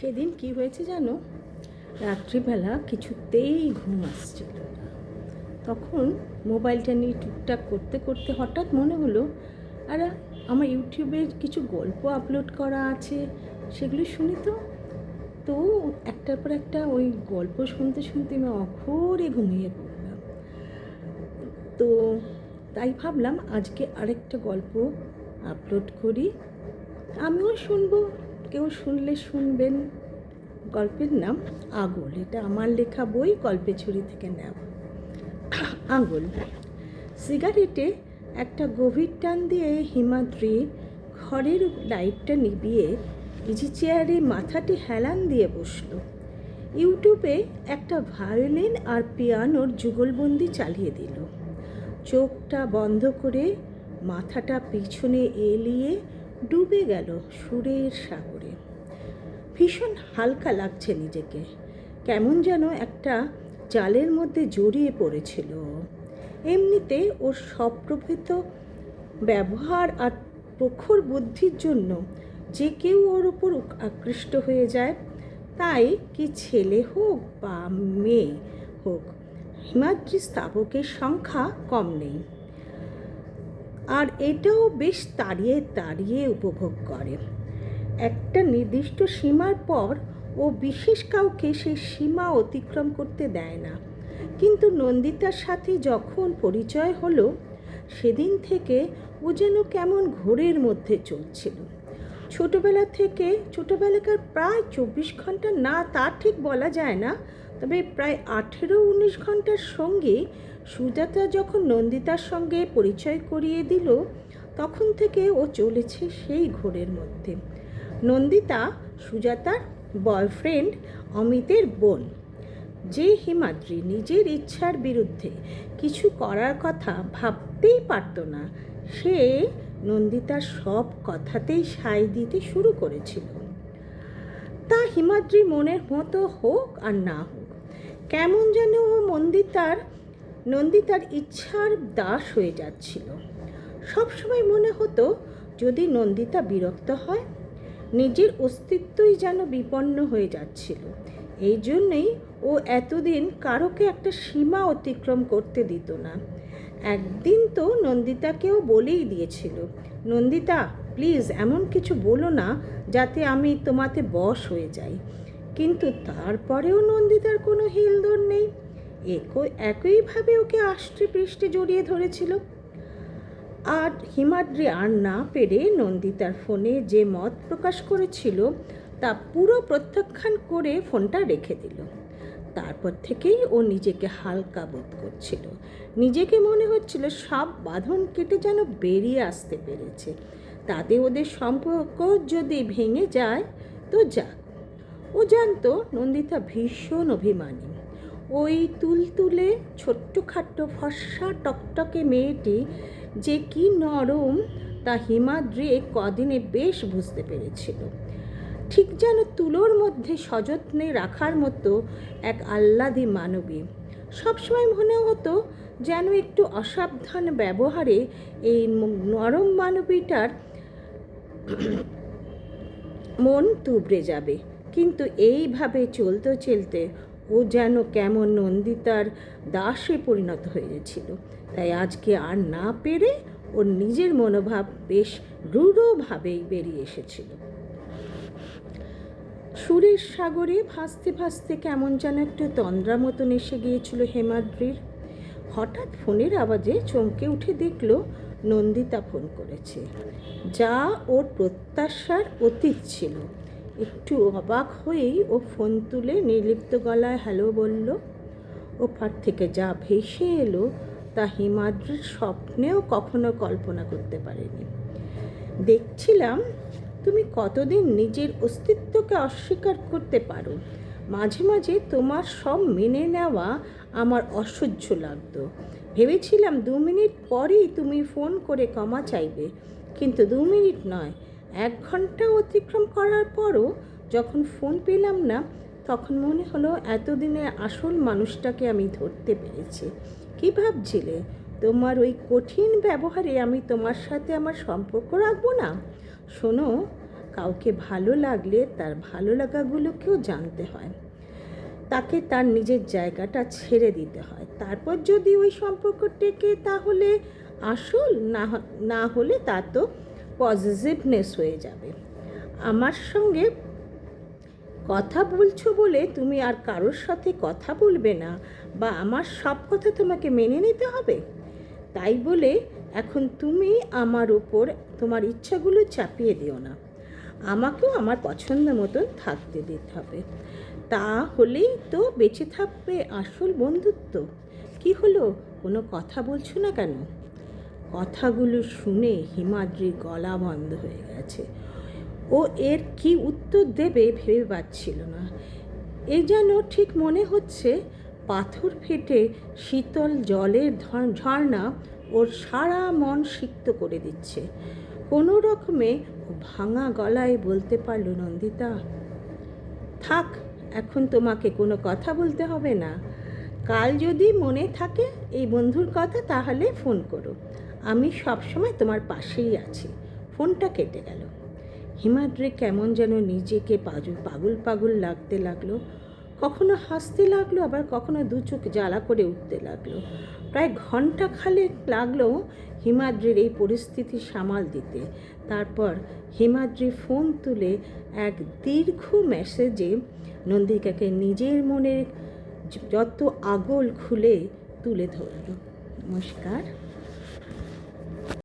সেদিন কি হয়েছে জানো, রাত্রিবেলা কিছুতেই ঘুম আসছিল না। তখন মোবাইলটা নিয়ে টুকটাক করতে করতে হঠাৎ মনে হলো, আর আমার ইউটিউবে কিছু গল্প আপলোড করা আছে, সেগুলো শুনি তো। তো একটার পর একটা ওই গল্প শুনতে শুনতে আমি অঘোরে ঘুমিয়ে পড়লাম। তো তাই ভাবলাম আজকে আরেকটা গল্প আপলোড করি, আমিও শুনবো, কেউ শুনলে শুনবেন। গল্পের নাম আঙুল। এটা আমার লেখা বই, গল্পের ঝুড়ি থেকে নেওয়া। আঙুল। সিগারেটে একটা গভীর টান দিয়ে হিমাদ্রি ঘরের লাইটটা নিভিয়ে ইজি চেয়ারে মাথাটি হেলান দিয়ে বসলো। ইউটিউবে একটা ভায়োলিন আর পিয়ানোর যুগলবন্দি চালিয়ে দিল। চোখটা বন্ধ করে মাথাটা পিছনে এলিয়ে ডুবে গেল সুরের সাগরে। ভীষণ হালকা লাগছে নিজেকে, কেমন যেন একটা জালের মধ্যে জড়িয়ে পড়েছিল। এমনিতে ওর সপ্রভিত ব্যবহার আর প্রখর বুদ্ধির জন্য যে কেউ ওর ওপর আকৃষ্ট হয়ে যায়, তাই কি ছেলে হোক বা মেয়ে হোক, হিমাদ্রি স্থাবকের সংখ্যা কম নেই। আর এটাও বেশ তাড়িয়ে তাড়িয়ে উপভোগ করে। একটা নির্দিষ্ট সীমার পর ও বিশেষ কাউকে সেই সীমা অতিক্রম করতে দেয় না। কিন্তু নন্দিতার সাথে যখন পরিচয় হলো, সেদিন থেকে ও যেন কেমন ঘোরের মধ্যে চলছিল। ছোটোবেলাকার প্রায় 24 ঘন্টা, না তা ঠিক বলা যায় না, তবে প্রায় 18-19 ঘন্টার সঙ্গে সুজাতা যখন নন্দিতার সঙ্গে পরিচয় করিয়ে দিল, তখন থেকে ও চলেছে সেই ঘোরের মধ্যে। নন্দিতা সুজাতার বয়ফ্রেন্ড অমিতের বোন, যে হিমাদ্রি নিজের ইচ্ছার বিরুদ্ধে কিছু করার কথা ভাবতেই পারত না, সে নন্দিতার সব কথাতেই সায় দিতে শুরু করেছিল। তা হিমাদ্রি মনের মতো হোক আর না হোক, কেমন যেন ও নন্দিতার ইচ্ছার দাস হয়ে যাচ্ছিল। সবসময় মনে হতো, যদি নন্দিতা বিরক্ত হয়, নিজের অস্তিত্বই যেন বিপন্ন হয়ে যাচ্ছিল। এই জন্যই ও এতদিন কারোকে একটা সীমা অতিক্রম করতে দিত না। একদিন তো নন্দিতাকেও বলেই দিয়েছিল, নন্দিতা প্লিজ এমন কিছু বলো না যাতে আমি তোমাতে বশ হয়ে যাই। কিন্তু তারপরেও নন্দিতার কোনো হিলদোল নেই, একইভাবে ওকে আষ্টে পৃষ্ঠে জড়িয়ে ধরেছিল। আর হিমাদ্রি আর না পেরে নন্দিতার ফোনে যে মত প্রকাশ করেছিল তা পুরো প্রত্যাখ্যান করে ফোনটা রেখে দিল। তারপর থেকেই ও নিজেকে হালকা বোধ করছিল। নিজেকে মনে হচ্ছিল সব বাঁধন কেটে যেন বেরিয়ে আসতে পেরেছে। তাতে ওদের সম্পর্ক যদি ভেঙে যায় তো যাক। ও জানতো নন্দিতা ভীষণ অভিমানী। ওই তুলতুলে ছোট্টখাট্টো ফর্সা টকটকে মেয়েটি যে কি নরম, তা হিমাদ্রি কদিনে বেশ বুঝতে পেরেছিল। ঠিক যেন তুলোর মধ্যে সযত্নে রাখার মতো এক আহ্লাদী মানবী। সবসময় মনে হতো যেন একটু অসাবধান ব্যবহারে এই নরম মানবীটার মন তুবড়ে যাবে। কিন্তু এইভাবে চলতে ও যেন কেমন নন্দিতার দাসে পরিণত হয়েছিল। তাই আজকে আর না পেরে ওর নিজের মনোভাব বেশ রূঢ়ভাবেই বেরিয়ে এসেছিল। সুরের সাগরে ভাসতে ভাসতে কেমন যেন একটু তন্দ্রা মতন এসে গিয়েছিল হিমাদ্রির। হঠাৎ ফোনের আওয়াজে চমকে উঠে দেখল নন্দিতা ফোন করেছে, যা ওর প্রত্যাশার অতীত ছিল। একটু অবাক হয়েই ও ফোন তুলে নির্লিপ্ত গলায় হ্যালো বলল। ওপার থেকে যা ভেসে এলো তা হিমাদ্রির স্বপ্নেও কখনো কল্পনা করতে পারেনি। দেখছিলাম তুমি কতদিন নিজের অস্তিত্বকে অস্বীকার করতে পারো। মাঝে মাঝে তোমার সব মেনে নেওয়া আমার অসহ্য লাগতো। ভেবেছিলাম 2 মিনিট পরেই তুমি ফোন করে ক্ষমা চাইবে, কিন্তু 2 মিনিট নয়, 1 ঘন্টা অতিক্রম করার পরও যখন ফোন পেলাম না, তখন মনে হলো এতদিনে আসল মানুষটাকে আমি ধরতে পেরেছি। কী ভাবছিলে? তোমার ওই কঠিন ব্যবহারে আমি তোমার সাথে আমার সম্পর্ক রাখবো না? শোনো, কাউকে ভালো লাগলে তার ভালো লাগাগুলোকেও জানতে হয়, তাকে তার নিজের জায়গাটা ছেড়ে দিতে হয়। তারপর যদি ওই সম্পর্ক টেকে তাহলে আসল, না হলে তা তো পজিটিভনেস হয়ে যাবে। আমার সঙ্গে কথা বলছো বলে তুমি আর কারোর সাথে কথা বলবে না, বা আমার সব কথা তোমাকে মেনে নিতে হবে, তাই বলে এখন তুমি আমার উপর তোমার ইচ্ছাগুলো চাপিয়ে দিও না। আমাকেও আমার পছন্দ মতন থাকতে দিতে হবে, তাহলেই তো বেঁচে থাকবে আসল বন্ধুত্ব। কি হলো, কোনো কথা বলছো না কেন? কথাগুলো শুনে হিমাদ্রির গলা বন্ধ হয়ে গেছে। ও এর কি উত্তর দেবে ভেবে পাচ্ছিল না। এই যেন ঠিক মনে হচ্ছে পাথর ফেটে শীতল জলের ঝর্ণা ওর সারা মন সিক্ত করে দিচ্ছে। কোনো রকমে ও ভাঙা গলায় বলতে পারল, নন্দিতা থাক, এখন তোমাকে কোনো কথা বলতে হবে না। কাল যদি মনে থাকে এই বন্ধুর কথা তাহলে ফোন করো, আমি সবসময় তোমার পাশেই আছি। ফোনটা কেটে গেল। হিমাদ্রি কেমন যেন নিজেকে পাগল পাগল লাগতে লাগলো। কখনো হাসতে লাগলো, আবার কখনো দু চোখ জ্বালা করে উঠতে লাগলো। প্রায় ঘন্টা খানেক লাগলো হিমাদ্রির এই পরিস্থিতি সামাল দিতে। তারপর হিমাদ্রি ফোন তুলে এক দীর্ঘ মেসেজে নন্দিকাকে নিজের মনের যত আগল খুলে তুলে ধরল। নমস্কার।